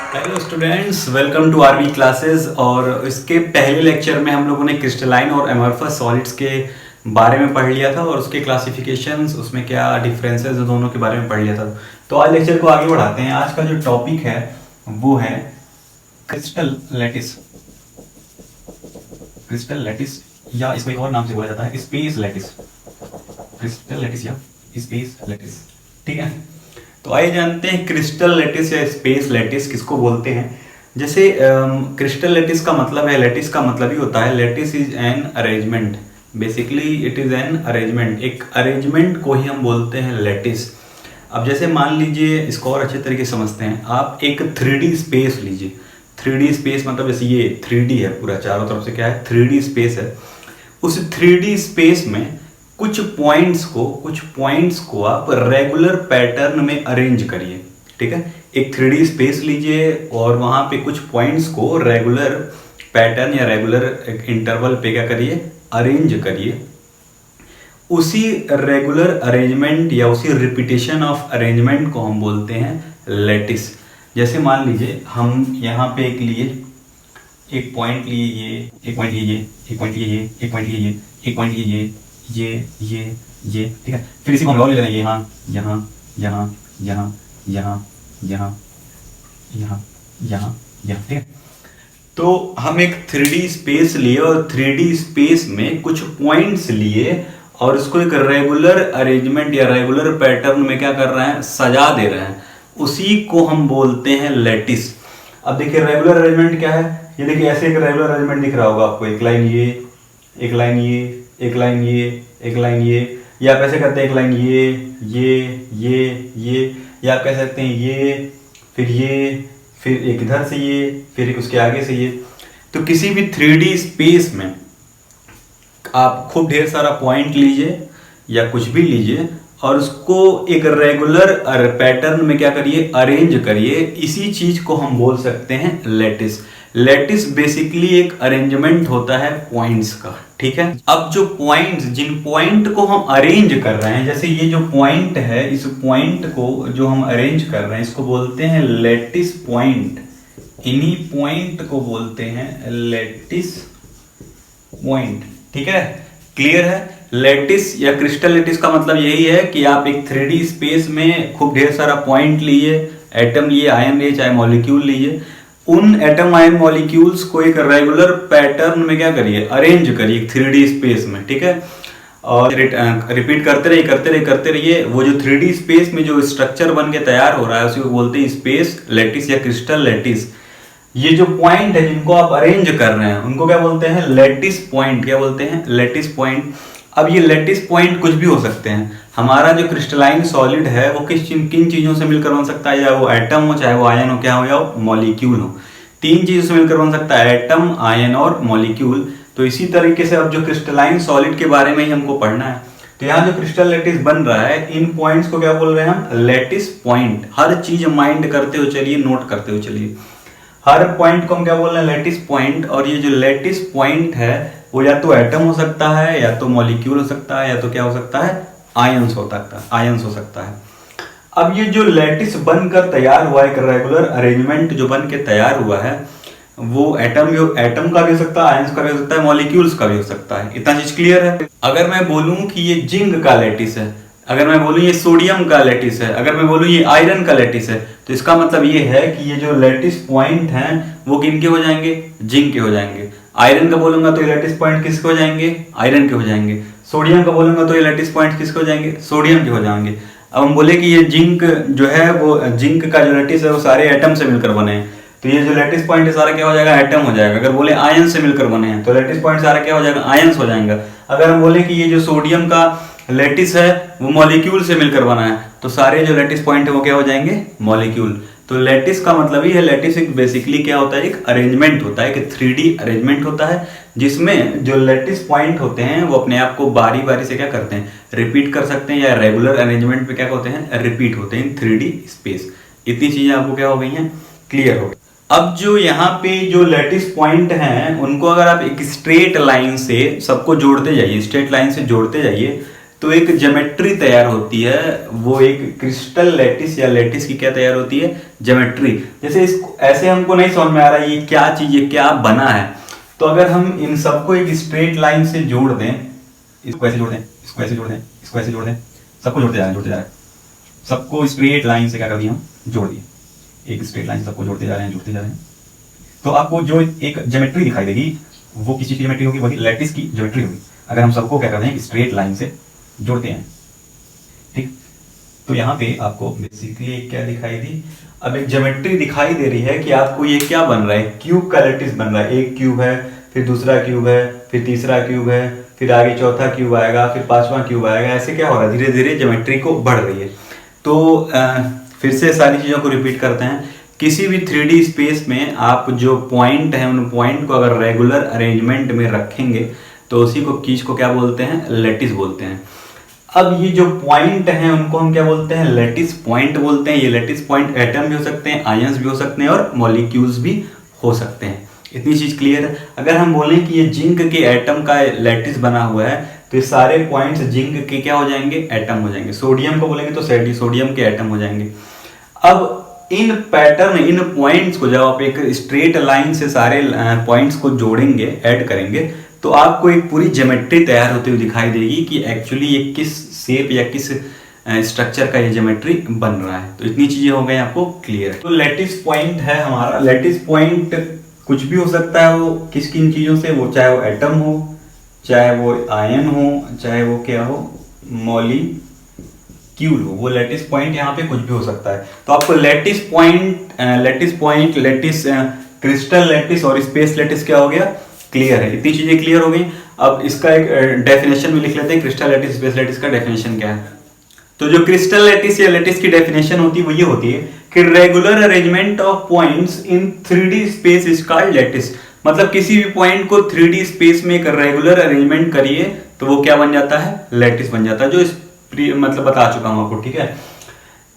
Hello students, welcome to RV classes. और इसके पहले लेक्चर में हम लोगों ने क्रिस्टलाइन और एमरफस सॉलिड्स के बारे में पढ़ लिया था और उसके क्लासिफिकेशंस, उसमें क्या डिफरेंसेस दोनों के बारे में पढ़ लिया था। तो आज लेक्चर को आगे बढ़ाते हैं। आज का जो टॉपिक है वो है क्रिस्टल लैटिस। क्रिस्टल लैटिस या इसको एक और नाम से बोला जाता है स्पेस लैटिस। क्रिस्टल लैटिस या स्पेस लैटिस, ठीक है। तो आइए जानते हैं क्रिस्टल लैटिस या स्पेस लैटिस किसको बोलते हैं। जैसे क्रिस्टल लैटिस का मतलब है, लैटिस का मतलब ही होता है, lattice is an arrangement. Basically it is an arrangement, एक अरेंजमेंट को ही हम बोलते हैं लैटिस। अब जैसे मान लीजिए, इसको और अच्छे तरीके से समझते हैं, आप एक 3D स्पेस लीजिए। 3D स्पेस मतलब जैसे ये 3D है, पूरा चारों तरफ से क्या है 3D स्पेस है। उस 3D स्पेस में कुछ पॉइंट्स को आप रेगुलर पैटर्न में अरेंज करिए, ठीक है। एक 3D स्पेस लीजिए और वहां पे कुछ पॉइंट्स को रेगुलर पैटर्न या रेगुलर इंटरवल पे क्या करिए, अरेंज करिए। उसी रेगुलर अरेंजमेंट या उसी रिपीटेशन ऑफ अरेंजमेंट को हम बोलते हैं लैटिस। जैसे मान लीजिए हम यहाँ पे एक पॉइंट लिए, ये एक पॉइंट लिए, ये एक पॉइंट लिए, ये एक पॉइंट लिए, ये एक पॉइंट लिए, ये, ठीक है। फिर इसी को हम और ले लेंगे, यहाँ यहाँ यहाँ यहाँ यहाँ यहाँ यहाँ यहाँ यहाँ, ठीक है। तो हम एक 3D स्पेस लिए और 3D स्पेस में कुछ पॉइंट्स लिए और उसको एक रेगुलर अरेंजमेंट या रेगुलर पैटर्न में क्या कर रहे हैं, सजा दे रहे हैं। उसी को हम बोलते हैं लैटिस। अब देखिए रेगुलर अरेंजमेंट क्या है, ये देखिए ऐसे एक रेगुलर अरेंजमेंट दिख रहा होगा आपको, एक लाइन ये, एक लाइन ये, एक लाइन ये, एक लाइन ये, या आप ऐसे करते हैं एक लाइन ये, या आप कह सकते हैं ये, फिर एक इधर से ये, फिर एक उसके आगे से ये। तो किसी भी 3D स्पेस में आप खूब ढेर सारा पॉइंट लीजिए या कुछ भी लीजिए और उसको एक रेगुलर पैटर्न में क्या करिए, अरेंज करिए। इसी चीज को हम बोल सकते हैं लैटिस। लैटिस बेसिकली एक अरेंजमेंट होता है पॉइंट्स का, ठीक है। अब जो पॉइंट्स, जिन पॉइंट को हम अरेंज कर रहे हैं, जैसे ये जो पॉइंट है, इस पॉइंट को जो हम अरेंज कर रहे हैं इसको बोलते हैं लैटिस पॉइंट। इन्हीं पॉइंट को बोलते हैं लैटिस पॉइंट, ठीक है। क्लियर है। लैटिस या क्रिस्टल लैटिस का मतलब यही है कि आप एक 3D स्पेस में खूब ढेर सारा पॉइंट लिए, एटम लिए, आयन लिए, चाहे मॉलिक्यूल लीजिए, उन एटम आयन मॉलिक्यूल्स को एक रेगुलर पैटर्न में क्या करिए, अरेंज करिए 3D स्पेस में, ठीक है। और रिपीट करते रहिए। वो जो 3D स्पेस में जो स्ट्रक्चर बन के तैयार हो रहा है उसी को बोलते हैं स्पेस लैटिस या क्रिस्टल लैटिस। ये जो पॉइंट है जिनको आप अरेंज कर रहे हैं उनको क्या बोलते हैं, लैटिस पॉइंट। क्या बोलते हैं, लैटिस पॉइंट। अब ये लैटिस पॉइंट कुछ भी हो सकते हैं। हमारा जो क्रिस्टलाइन सॉलिड है वो किन चीजों से मिलकर बन सकता है, या वो एटम हो, चाहे वो आयन हो, क्या हो, या वो मॉलिक्यूल हो। 3 चीजों से मिलकर बन सकता है, एटम, आयन और मॉलिक्यूल। तो इसी तरीके से अब जो क्रिस्टलाइन सॉलिड के बारे में ही हमको पढ़ना है। तो यहाँ जो क्रिस्टल लैटिस बन रहा है, इन पॉइंट्स को क्या बोल रहे हैं हम, लैटिस पॉइंट। हर चीज माइंड करते हुए चलिए, नोट करते हुए चलिए। हर पॉइंट को हम क्या बोल रहे हैं, लैटिस पॉइंट। और ये जो लैटिस पॉइंट है वो या तो एटम हो सकता है, या तो मॉलिक्यूल हो सकता है, या तो क्या हो सकता है, आयंस हो सकता है। अब ये जो लैटिस बनकर तैयार हुआ, एक रेगुलर अरेंजमेंट जो बन के तैयार हुआ है, वो एटम का भी हो सकता है, आयंस का भी हो सकता है, मॉलिक्यूल्स का भी हो सकता है। इतना चीज क्लियर है। अगर मैं बोलूं कि ये जिंक का लैटिस है, अगर मैं बोलूं ये सोडियम का लैटिस है, अगर मैं बोलूं ये आयरन का लैटिस है, तो इसका मतलब ये है कि ये जो लैटिस पॉइंट हैं वो किनके हो जाएंगे, जिंक के हो जाएंगे। आयरन का बोलूंगा तो ये लैटिस पॉइंट किसके हो जाएंगे, आयरन के हो जाएंगे। सोडियम का बोलूंगा तो ये लैटिस पॉइंट किसके हो जाएंगे, सोडियम के हो जाएंगे। अब हम बोले कि ये जिंक जो है, वो जिंक का जो लैटिस है वो सारे एटम से मिलकर बने हैं, तो ये जो लैटिस पॉइंट है सारा क्या हो जाएगा, एटम हो जाएगा। अगर बोले आयन से मिलकर बने हैं तो लैटिस पॉइंट सारा क्या हो जाएगा, आयंस हो जाएगा। अगर हम बोले कि ये जो सोडियम का लैटिस है वो मॉलिक्यूल से मिलकर बना है, तो सारे जो लैटिस पॉइंट है वो क्या हो जाएंगे, मॉलिक्यूल। तो लैटिस का मतलब ही है, लैटिस एक बेसिकली क्या होता है, एक अरेंजमेंट होता है, एक 3D अरेंजमेंट होता है, जिसमें जो लैटिस पॉइंट होते हैं वो अपने आप को बारी बारी से क्या करते हैं, रिपीट कर सकते हैं, या रेगुलर अरेंजमेंट पे क्या होते हैं, रिपीट होते हैं 3D स्पेस। इतनी चीजें आपको क्या हो गई हैं, क्लियर हो गई। अब जो यहाँ पे जो लैटिस पॉइंट हैं उनको अगर आप एक स्ट्रेट लाइन से सबको जोड़ते जाइए, स्ट्रेट लाइन से जोड़ते जाइए, तो एक ज्योमेट्री तैयार होती है, वो एक क्रिस्टल लैटिस या लैटिस की क्या तैयार होती है, ज्योमेट्री। जैसे इसको ऐसे हमको नहीं समझ में आ रहा है ये क्या चीज है, क्या बना है, तो अगर हम इन सबको एक स्ट्रेट लाइन से जोड़ दें, इसको ऐसे जोड़ दें, इसको ऐसे जोड़ दें, इसको ऐसे जोड़ दें, सबको जोड़ते जा रहे हैं, सबको स्ट्रेट लाइन से क्या कर दिया हम, जोड़ दिए, एक स्ट्रेट लाइन सबको जोड़ते जा रहे हैं, जोड़ते जा रहे हैं, तो आपको जो एक ज्योमेट्री दिखाई देगी वो किसी की ज्योमेट्री होगी, वही लैटिस की ज्योमेट्री होगी, अगर हम सबको क्या करते हैं स्ट्रेट लाइन से जोड़ते हैं। ठीक, तो यहाँ पे आपको बेसिकली क्या दिखाई दी, अब एक ज्योमेट्री दिखाई दे रही है कि आपको ये क्या बन रहा है, क्यूब का लैटिस बन रहा है, एक क्यूब है, फिर दूसरा क्यूब है, फिर तीसरा क्यूब है, फिर आगे चौथा क्यूब आएगा, फिर पांचवा क्यूब आएगा, ऐसे क्या हो रहा है, धीरे धीरे ज्योमेट्री को बढ़ रही है। तो फिर से सारी चीज़ों को रिपीट करते हैं, किसी भी 3D स्पेस में आप जो पॉइंट हैं उन पॉइंट को अगर रेगुलर अरेंजमेंट में रखेंगे तो उसी को चीज को क्या बोलते हैं, लैटिस बोलते हैं। अब ये जो पॉइंट हैं उनको हम क्या बोलते हैं, लैटिस पॉइंट बोलते हैं। ये लैटिस पॉइंट एटम भी हो सकते हैं, आयंस भी हो सकते हैं और मॉलिक्यूल्स भी हो सकते हैं। इतनी चीज क्लियर है। अगर हम बोलें कि ये जिंक के एटम का लैटिस बना हुआ है तो ये सारे पॉइंट्स जिंक के क्या हो जाएंगे, एटम हो जाएंगे। सोडियम को बोलेंगे तो सोडियम के एटम हो जाएंगे। अब इन पैटर्न, इन पॉइंट्स को जब आप एक स्ट्रेट लाइन से सारे पॉइंट्स को जोड़ेंगे, ऐड करेंगे, तो आपको एक पूरी ज्योमेट्री तैयार होती हुई दिखाई देगी कि एक्चुअली ये किस शेप या किस स्ट्रक्चर का ये ज्योमेट्री बन रहा है। तो इतनी चीजें हो गई आपको क्लियर। तो लैटिस पॉइंट है हमारा। लैटिस पॉइंट कुछ भी हो सकता है, वो किस किन चीजों से, वो चाहे वो एटम हो, चाहे वो आयन हो, चाहे वो क्या हो, मॉलिक्यूल हो, वो लैटिस पॉइंट यहाँ पे कुछ भी हो सकता है। तो आपको lattice point, lattice crystal lattice और स्पेस लैटिस क्या हो गया, क्लियर है। इतनी चीजें क्लियर हो गई। अब इसका एक डेफिनेशन भी लिख लेते हैं, क्रिस्टल लैटिस स्पेस लैटिस का डेफिनेशन क्या है। तो जो क्रिस्टल लैटिस या लैटिस की डेफिनेशन होती है वो ये होती है कि regular arrangement of points in 3D space is called lattice. मतलब किसी भी पॉइंट को 3D स्पेस में एक रेगुलर अरेंजमेंट करिए तो वो क्या बन जाता है, लैटिस बन जाता है, जो मतलब बता चुका हूं आपको। ठीक है।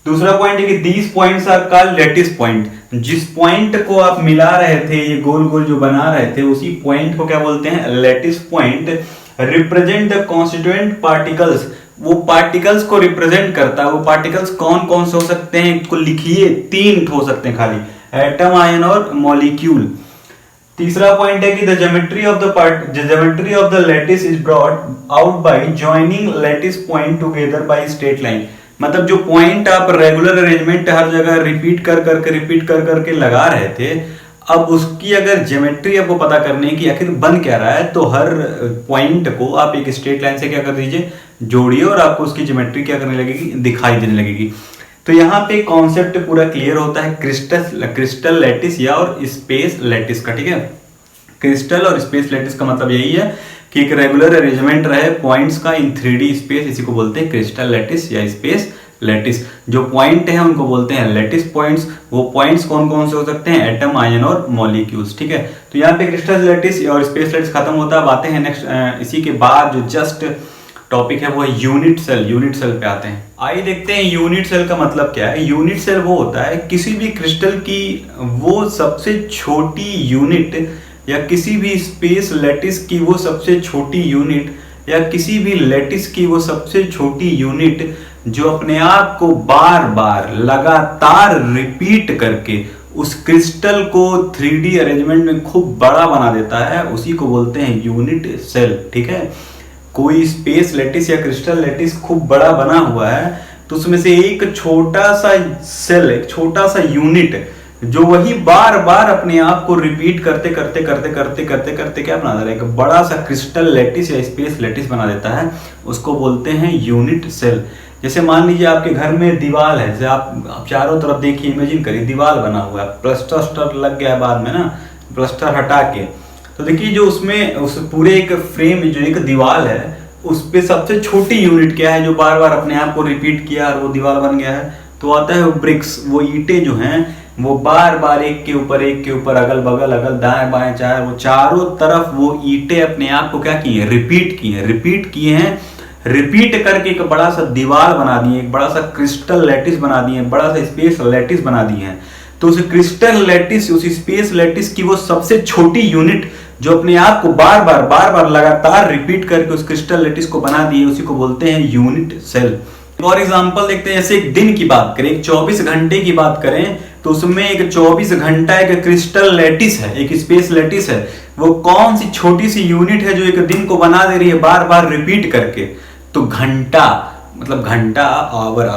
दूसरा पॉइंट है कि these points are called lattice point. जिस पॉइंट को आप मिला रहे थे, ये गोल गोल जो बना रहे थे, उसी पॉइंट को क्या बोलते हैं, lattice point. Represent the constituent particles, वो पार्टिकल्स को रिप्रेजेंट करता है। वो पार्टिकल्स कौन कौन से हो सकते हैं, इसको लिखिए, 3 हो सकते हैं खाली, एटम, आयन और मॉलिक्यूल। तीसरा पॉइंट है कि the geometry of the lattice is brought out by joining lattice point together by straight line. मतलब जो पॉइंट आप रेगुलर अरेंजमेंट हर जगह रिपीट कर करके लगा रहे थे, अब उसकी अगर ज्योमेट्री आपको पता करने की आखिर बन क्या रहा है, तो हर पॉइंट को आप एक स्ट्रेट लाइन से क्या कर दीजिए, जोड़िए, और आपको उसकी ज्योमेट्री क्या करने लगेगी, दिखाई देने लगेगी। तो यहाँ पे कॉन्सेप्ट पूरा क्लियर होता है क्रिस्टल लैटिस या और स्पेस लैटिस का। ठीक है। क्रिस्टल और स्पेस लैटिस का मतलब यही है कि एक रेगुलर अरेंजमेंट रहे पॉइंट्स का इन 3D स्पेस, इसी को बोलते हैं क्रिस्टल लैटिस या स्पेस लैटिस। जो पॉइंट है उनको बोलते हैं लैटिस पॉइंट्स। वो पॉइंट्स कौन कौन से हो सकते हैं, एटम, आयन और मॉलिक्यूल्स। ठीक है। तो यहाँ पे क्रिस्टल लैटिस और स्पेस लैटिस खत्म होता है। आते हैं नेक्स्ट, इसी के बाद जो जस्ट टॉपिक है वो है यूनिट सेल। यूनिट सेल पे आते हैं। आइए देखते हैं यूनिट सेल का मतलब क्या है। यूनिट सेल वो होता है किसी भी क्रिस्टल की वो सबसे छोटी यूनिट, या किसी भी स्पेस लैटिस की वो सबसे छोटी यूनिट, या किसी भी लैटिस की वो सबसे छोटी यूनिट जो अपने आप को बार बार लगातार रिपीट करके उस क्रिस्टल को 3D अरेंजमेंट में खूब बड़ा बना देता है, उसी को बोलते हैं यूनिट सेल। ठीक है। कोई स्पेस लैटिस या क्रिस्टल लैटिस खूब बड़ा बना हुआ है, तो उसमें से एक छोटा सा सेल, एक छोटा सा यूनिट जो वही बार बार अपने आप को रिपीट करते क्या बना देता है, एक बड़ा सा क्रिस्टल लैटिस या स्पेस लैटिस बना देता है, उसको बोलते हैं यूनिट सेल। जैसे मान लीजिए आपके घर में दीवार है, जैसे आप चारों तरफ देखिए, इमेजिन करिए दीवार बना हुआ है, प्लास्टर लग गया बाद में ना, प्लास्टर हटा के, तो देखिए जो उसमें उस पूरे एक फ्रेम जो एक दीवार है, उस पे सबसे छोटी यूनिट क्या है जो बार बार अपने आप को रिपीट किया और वो दीवार बन गया है, तो आता है वो ब्रिक्स। वो ईंटें जो हैं वो बार बार एक के ऊपर अगल बगल दाएं बाएं चाहे वो चारों तरफ वो ईंटें अपने आप को क्या किए, रिपीट किए हैं, रिपीट करके एक बड़ा सा दीवार बना दिए, एक बड़ा सा क्रिस्टल लैटिस बना दिए, बड़ा सा स्पेस लैटिस बना दिए हैं। तो उस क्रिस्टल लैटिस, उस स्पेस लैटिस की वो सबसे छोटी यूनिट जो अपने आप को बार बार लगातार रिपीट करके उस क्रिस्टल लैटिस को बना दिए, उसी को बोलते हैं यूनिट सेल। फॉर एग्जाम्पल देखते हैं, जैसे एक दिन की बात करें, एक 24 घंटे की बात करें, तो उसमें एक 24 घंटा एक क्रिस्टल लैटिस है, एक स्पेस लैटिस है। वो कौन सी छोटी सी यूनिट है जो एक दिन को बना दे रही है बार बार रिपीट करके? तो घंटा, मतलब घंटा, आवर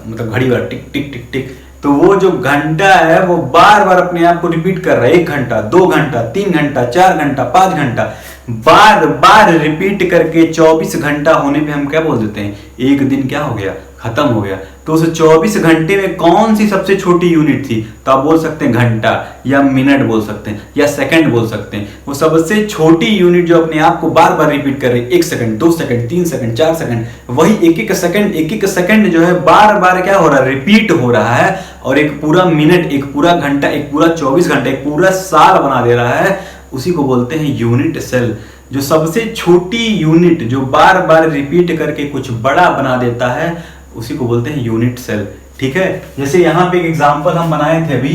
मतलब घड़ी बार टिक टिक टिक टिक। तो वो जो घंटा है वो बार बार अपने आप को रिपीट कर रहा है, 1 घंटा, 2 घंटा, 3 घंटा, 4 घंटा, 5 घंटा, बार बार रिपीट करके 24 घंटा होने पे हम क्या बोल देते हैं? एक दिन क्या हो गया? खत्म हो गया। तो उस 24 घंटे में कौन सी सबसे छोटी यूनिट थी? तो आप बोल सकते हैं घंटा, या मिनट बोल सकते हैं, या सेकंड बोल सकते हैं। वो सबसे छोटी यूनिट जो अपने आप को बार बार रिपीट कर रही है, 1 सेकंड, 2 सेकंड, 3 सेकंड, 4 सेकंड, वही एक एक सेकंड जो है बार बार क्या हो रहा है? रिपीट हो रहा है। और एक पूरा मिनट, एक पूरा घंटा, एक पूरा 24 घंटा, एक पूरा साल बना दे रहा है, उसी को बोलते हैं यूनिट सेल। जो सबसे छोटी यूनिट जो बार बार रिपीट करके कुछ बड़ा बना देता है, उसी को बोलते हैं यूनिट सेल। ठीक है, जैसे यहाँ पे एक एग्जांपल हम बनाए थे अभी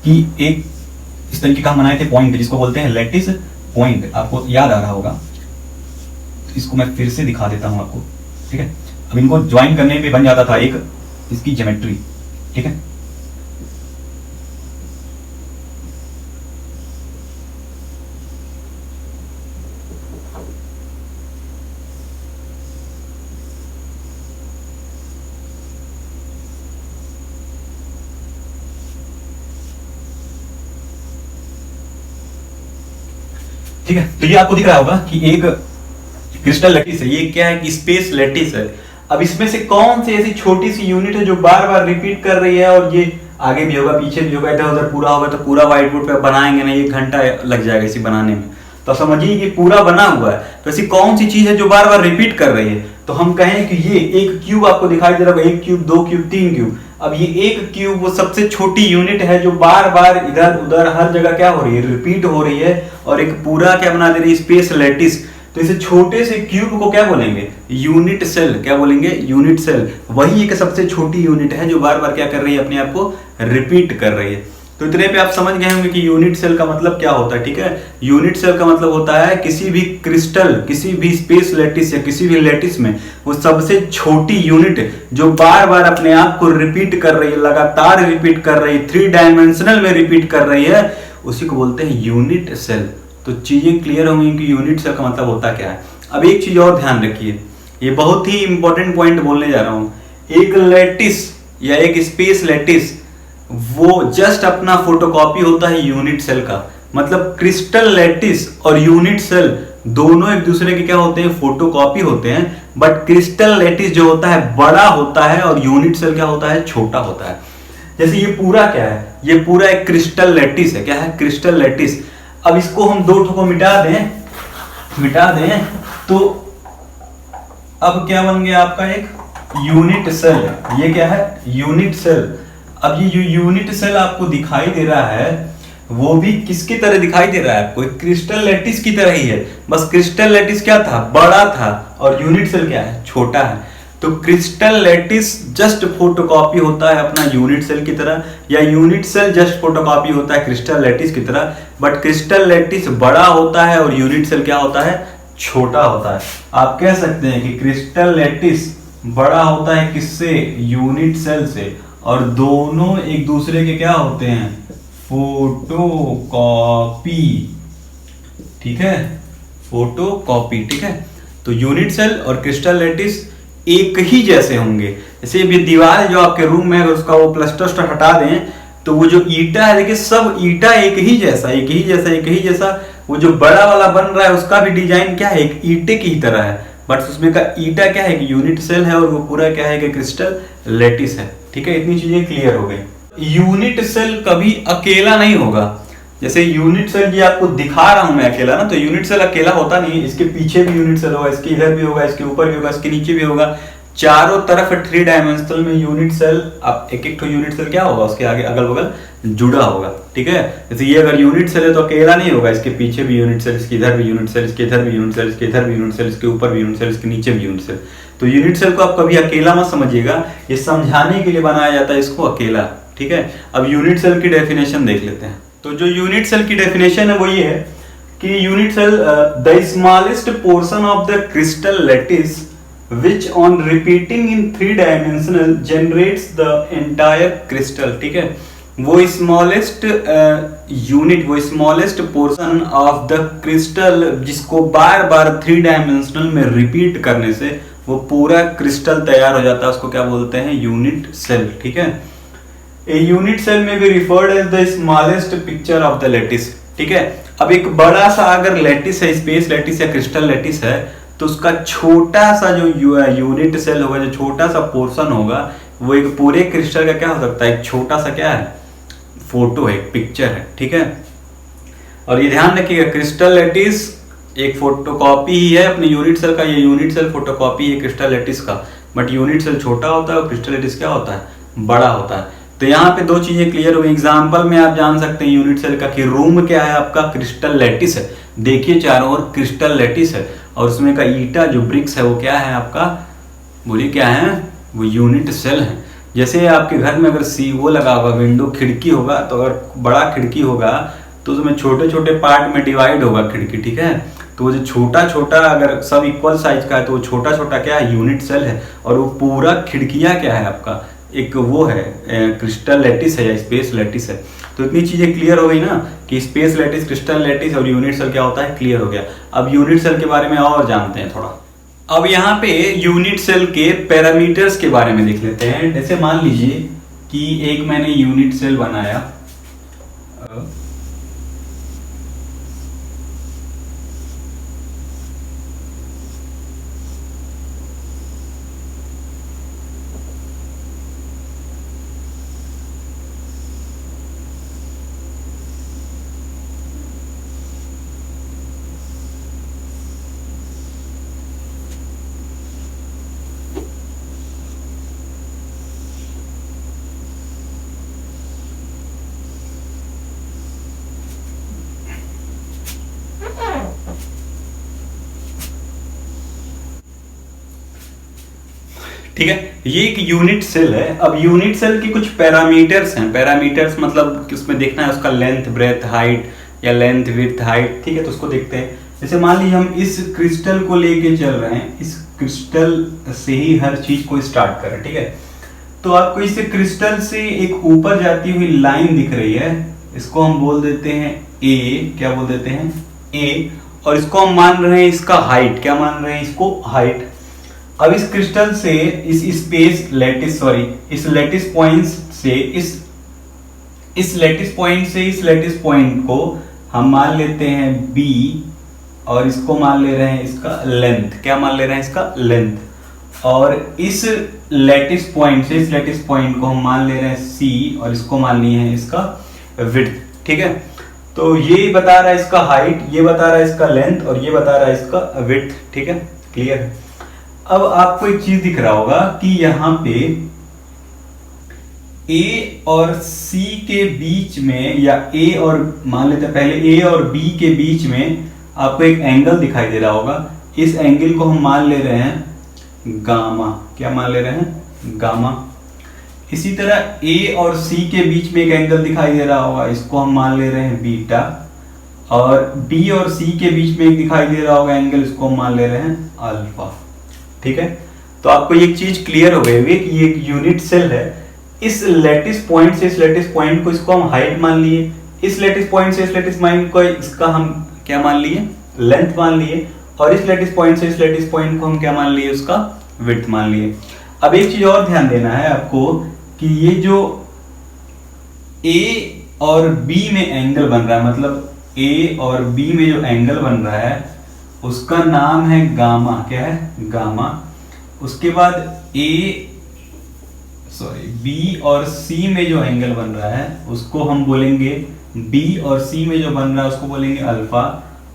कि एक इस तरीके का हम बनाए थे पॉइंट, जिसको बोलते हैं लैटिस पॉइंट। आपको याद आ रहा होगा, तो इसको मैं फिर से दिखा देता हूं आपको। ठीक है, अब इनको ज्वाइन करने पे बन जाता था एक इसकी ज्योमेट्री। ठीक है, ठीक है, तो ये आपको दिख रहा होगा कि एक क्रिस्टल लैटिस है। ये क्या है? कि स्पेस लैटिस है। अब इसमें से कौन सी ऐसी छोटी सी यूनिट है जो बार बार रिपीट कर रही है, और ये आगे भी होगा, पीछे भी होगा, इधर उधर पूरा होगा, तो पूरा व्हाइट बोर्ड पे बनाएंगे ना, 1 घंटा लग जाएगा इसी बनाने में। तो समझिए कि पूरा बना हुआ है, तो ऐसी कौन सी चीज है जो बार बार रिपीट कर रही है? तो हम कहें कि ये एक क्यूब आपको दिखाई दे रहा होगा, 1 क्यूब, 2 क्यूब, 3 क्यूब। अब ये एक क्यूब वो सबसे छोटी यूनिट है जो बार बार इधर उधर हर जगह क्या हो रही है? रिपीट हो रही है, और एक पूरा क्या बना दे रही है? Space lattice. तो इसे छोटे से क्यूब को क्या बोलेंगे? Unit cell. क्या बोलेंगे? Unit cell. वही एक सबसे छोटी यूनिट है जो बार बार क्या कर रही है? अपने आप को रिपीट कर रही है। तो इतने पे आप समझ गए होंगे कि यूनिट सेल का मतलब क्या होता है। ठीक है, यूनिट सेल का मतलब होता है किसी भी क्रिस्टल, किसी भी स्पेस लैटिस या किसी भी लैटिस में वो सबसे छोटी यूनिट जो बार बार अपने आप को रिपीट कर रही है, लगातार रिपीट कर रही है, 3 डायमेंशनल में रिपीट कर रही है, उसी को बोलते हैं यूनिट सेल। तो चीजें क्लियर होंगी कि यूनिट सेल का मतलब होता क्या है। अब एक चीज और ध्यान रखिए, ये बहुत ही इंपॉर्टेंट पॉइंट बोलने जा रहा हूं। एक लैटिस या एक स्पेस लैटिस वो जस्ट अपना फोटोकॉपी होता है यूनिट सेल का। मतलब क्रिस्टल लैटिस और यूनिट सेल दोनों एक दूसरे के क्या होते हैं? फोटोकॉपी होते हैं। बट क्रिस्टल लैटिस जो होता है बड़ा होता है, और यूनिट सेल क्या होता है? छोटा होता है। जैसे ये पूरा क्या है? ये पूरा एक क्रिस्टल लैटिस है। क्या है? Crystal lattice. अब इसको हम 2 ठो को मिटा दें तो अब क्या बन गया आपका? एक यूनिट सेल। ये क्या है? Unit cell. अब ये जो यूनिट सेल आपको दिखाई दे रहा है वो भी किसकी तरह दिखाई दे रहा है आपको? एक क्रिस्टल लैटिस की तरह ही है। बस क्रिस्टल लैटिस क्या था? बड़ा था, और यूनिट सेल क्या है? छोटा है। तो क्रिस्टल लैटिस जस्ट फोटोकॉपी होता है अपना यूनिट सेल की तरह, या यूनिट सेल जस्ट फोटोकॉपी होता है क्रिस्टल लैटिस की तरह। बट क्रिस्टल लैटिस बड़ा होता है और यूनिट सेल क्या होता है? छोटा होता है। आप कह सकते हैं कि क्रिस्टल लैटिस बड़ा होता है किससे? यूनिट सेल से। और दोनों एक दूसरे के क्या होते हैं? फोटोकॉपी। ठीक है, फोटोकॉपी। ठीक है, तो यूनिट सेल और क्रिस्टल लैटिस एक ही जैसे होंगे। जैसे ये दीवार जो आपके रूम में है, अगर उसका वो प्लास्टर हटा दें तो वो जो ईटा है, देखिए सब ईटा एक ही जैसा। वो जो बड़ा वाला बन रहा है उसका भी डिजाइन क्या है? एक ईटे की ही तरह है। बट उसमें का ईटा क्या है? कि यूनिट सेल है, और वो पूरा क्या है? कि क्रिस्टल लैटिस है। ठीक है, इतनी चीजें क्लियर हो गई। यूनिट सेल कभी अकेला नहीं होगा। जैसे यूनिट सेल ये आपको दिखा रहा हूं मैं अकेला ना, तो यूनिट सेल अकेला होता नहीं है। इसके पीछे भी यूनिट सेल होगा, इसके इधर भी होगा, इसके ऊपर भी होगा, इसके नीचे भी होगा। चारों तरफ 3 डायमेंशनल में यूनिट सेल, अब एक तो यूनिट सेल क्या होगा? उसके आगे अगल बगल जुड़ा होगा। ठीक है, जैसे ये अगर यूनिट सेल है तो अकेला नहीं होगा, इसके पीछे भी यूनिट सेल, इसके इधर भी यूनिट सेल, इसके इधर भी यूनिट सेल, इसके इधर भी यूनिट सेल, इसके ऊपर भी यूनिट सेल, इसके नीचे भी यूनिट सेल। तो यूनिट सेल को आप कभी अकेला मत समझिएगा, ये समझाने के लिए बनाया जाता है इसको अकेला। ठीक है, अब यूनिट सेल की डेफिनेशन देख लेते हैं। तो जो यूनिट सेल की डेफिनेशन है वो ये है कि unit cell the smallest portion of the crystal lattice which on repeating in 3 dimensional generates the entire crystal. ठीक है, वो स्मॉलेस्ट यूनिट, वो smallest portion of the crystal जिसको बार बार 3 डायमेंशनल में रिपीट करने से वो पूरा क्रिस्टल तैयार हो जाता है, उसको क्या बोलते हैं? Unit cell. ठीक है, ए यूनिट सेल में भी referred as the smallest picture of the lattice. ठीक है, अब एक बड़ा सा अगर लैटिस है, स्पेस लैटिस या क्रिस्टल लैटिस है, तो उसका छोटा सा जो यूनिट सेल होगा, जो छोटा सा पोर्शन होगा, वो एक पूरे क्रिस्टल का क्या हो सकता है? एक छोटा सा क्या है? फोटो है, पिक्चर है। ठीक है, और ये ध्यान रखिएगा क्रिस्टल लैटिस एक फोटोकॉपी ही है अपने यूनिट सेल का। ये यूनिट सेल फोटोकॉपी है क्रिस्टल लैटिस का, बट यूनिट सेल छोटा होता है और क्रिस्टल लैटिस क्या होता है? बड़ा होता है। तो यहाँ पे 2 चीजें क्लियर हो गई। एग्जाम्पल में आप जान सकते हैं यूनिट सेल का कि रूम क्या है आपका? क्रिस्टल लैटिस है। देखिए चारों ओर क्रिस्टल लैटिस है और उसमें का ईटा जो ब्रिक्स है वो क्या है आपका? बोलिए क्या है? वो यूनिट सेल है। जैसे आपके घर में अगर वो लगा होगा, विंडो खिड़की होगा, तो अगर बड़ा खिड़की होगा तो उसमें छोटे छोटे पार्ट में डिवाइड होगा खिड़की। ठीक है, तो वो जो छोटा छोटा अगर सब इक्वल साइज का है तो वो छोटा छोटा क्या है? यूनिट सेल है। और वो पूरा खिड़कियां क्या है आपका? एक वो है क्रिस्टल लैटिस है या स्पेस लैटिस है। तो इतनी चीजें क्लियर हो गई ना कि स्पेस लैटिस, क्रिस्टल लैटिस और यूनिट सेल क्या होता है? क्लियर हो गया। अब यूनिट सेल के बारे में और जानते हैं थोड़ा। अब यहाँ पे यूनिट सेल के पैरामीटर्स के बारे में देख लेते हैं। जैसे मान लीजिए कि एक मैंने यूनिट सेल बनाया, ठीक है, ये एक यूनिट सेल है। अब यूनिट सेल के कुछ पैरामीटर्स हैं। पैरामीटर्स मतलब उसमें देखना है उसका लेंथ, ब्रेथ, हाइट या लेंथ, विड्थ, हाइट। ठीक है, तो उसको देखते हैं। जैसे मान लीजिए हम इस क्रिस्टल को लेके चल रहे हैं, इस क्रिस्टल से ही हर चीज को स्टार्ट करें। ठीक है, तो आपको इस क्रिस्टल से एक ऊपर जाती हुई लाइन दिख रही है, इसको हम बोल देते हैं ए। क्या बोल देते हैं? ए। और इसको हम मान रहे हैं इसका हाइट। क्या मान रहे हैं? इसको हाइट। अब इस क्रिस्टल से इस स्पेस लैटिस, सॉरी, इस लैटिस पॉइंट से इस लैटिस पॉइंट से इस लैटिस पॉइंट को हम मान लेते हैं B और इसको मान ले रहे हैं इसका लेंथ। क्या मान ले रहे हैं? इसका लेंथ। और इस लैटिस पॉइंट से इस लैटिस पॉइंट को हम मान ले रहे हैं C और इसको मान लिए हैं इसका विड्थ। ठीक है, तो ये बता रहा है इसका हाइट, ये बता रहा है इसका लेंथ और ये बता रहा है इसका विड्थ। ठीक है, क्लियर है। अब आपको एक चीज दिख रहा होगा कि यहां पे A और C के बीच में, या A और मान लेते हैं पहले A और B के बीच में आपको एक एंगल दिखाई दे रहा होगा। इस एंगल को हम मान ले रहे हैं गामा। क्या मान ले रहे हैं? गामा। इसी तरह A और C के बीच में एक एंगल दिखाई दे रहा होगा, इसको हम मान ले रहे हैं बीटा। और B और C के बीच में एक दिखाई दे रहा होगा एंगल, इसको हम मान ले रहे हैं अल्फा। ठीक है, तो आपको एक चीज क्लियर हो गई होगी कि ये एक यूनिट सेल है। इस लैटिस पॉइंट से इस लैटिस पॉइंट को इसको हम हाइट मान लिए, इस लैटिस पॉइंट से इस लैटिस पॉइंट को इसका हम क्या मान लिए? लेंथ मान लिए। और इस लैटिस पॉइंट से इस लैटिस पॉइंट को हम क्या मान लिए? उसका विड्थ मान लिए। अब एक चीज और ध्यान देना है आपको कि ये जो A और B में एंगल बन रहा है, मतलब A और B में जो एंगल बन रहा है उसका नाम है गामा। क्या है? गामा। उसके बाद B और C में जो एंगल बन रहा है उसको हम बोलेंगे, B और C में जो बन रहा है उसको बोलेंगे अल्फा,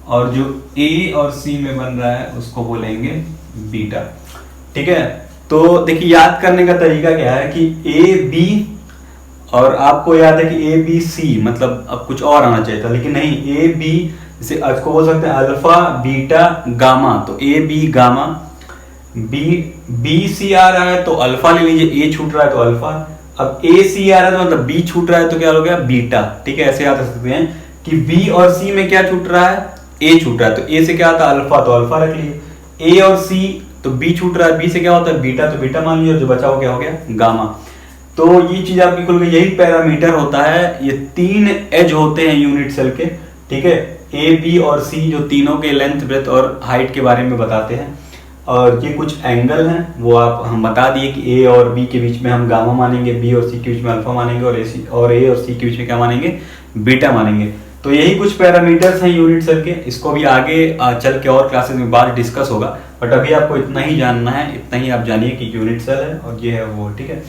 और जो A और C में बन रहा है उसको बोलेंगे बीटा। ठीक है, तो देखिए याद करने का तरीका क्या है कि A B, और आपको याद है कि A B C, मतलब अब कुछ और आना चाहिए था लेकिन नहीं, A B जैसे इसको बोल सकते हैं अल्फा, बीटा, गामा। तो A B gamma, B C आ रहा है तो अल्फा ले लीजिए, A छूट रहा है तो अल्फा। अब A C आ रहा है तो मतलब B छूट रहा है तो क्या हो गया? बीटा। ठीक है, ऐसे याद रख सकते हैं कि B और C में क्या छूट रहा है? ए छूट रहा है, तो ए से क्या आता है अल्फा, तो अल्फा रख लिए। ए और सी, तो बी छूट रहा है, बी से क्या होता है बीटा, तो बीटा मान लीजिए, और जो बचा हो क्या हो गया गामा। तो ये चीज आपकी खुल गई, यही पैरामीटर होता है। ये 3 एज होते हैं यूनिट सेल के, ठीक है, ए बी और सी, जो तीनों के लेंथ ब्रेथ और हाइट के बारे में बताते हैं। और ये कुछ एंगल हैं, वो आप हम बता दिए कि ए और बी के बीच में हम गामा मानेंगे, बी और सी के बीच में अल्फा मानेंगे, और ए और सी के बीच में क्या मानेंगे बीटा मानेंगे। तो यही कुछ पैरामीटर्स हैं यूनिट सेल के। इसको भी आगे चल के और क्लासेस में बाद डिस्कस होगा, बट अभी आपको इतना ही जानना है, इतना ही आप जानिए कि यूनिट सेल है और ये है वो, ठीक है।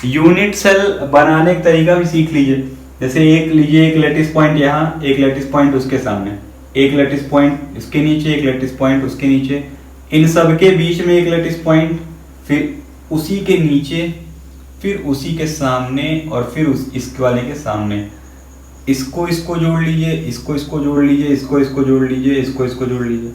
यूनिट सेल बनाने का तरीका भी सीख लीजिए। जैसे एक लीजिए, एक लेटिस पॉइंट यहाँ, एक लेटिस पॉइंट उसके सामने, एक लेटिस पॉइंट इसके नीचे, एक लेटिस पॉइंट उसके नीचे, इन सब के बीच में एक लेटिस पॉइंट, फिर उसी के नीचे, फिर उसी के सामने, और फिर इसके वाले के सामने। इसको जोड़ लीजिए, इसको जोड़ लीजिए, इसको जोड़ लीजिए, इसको जोड़ लीजिए,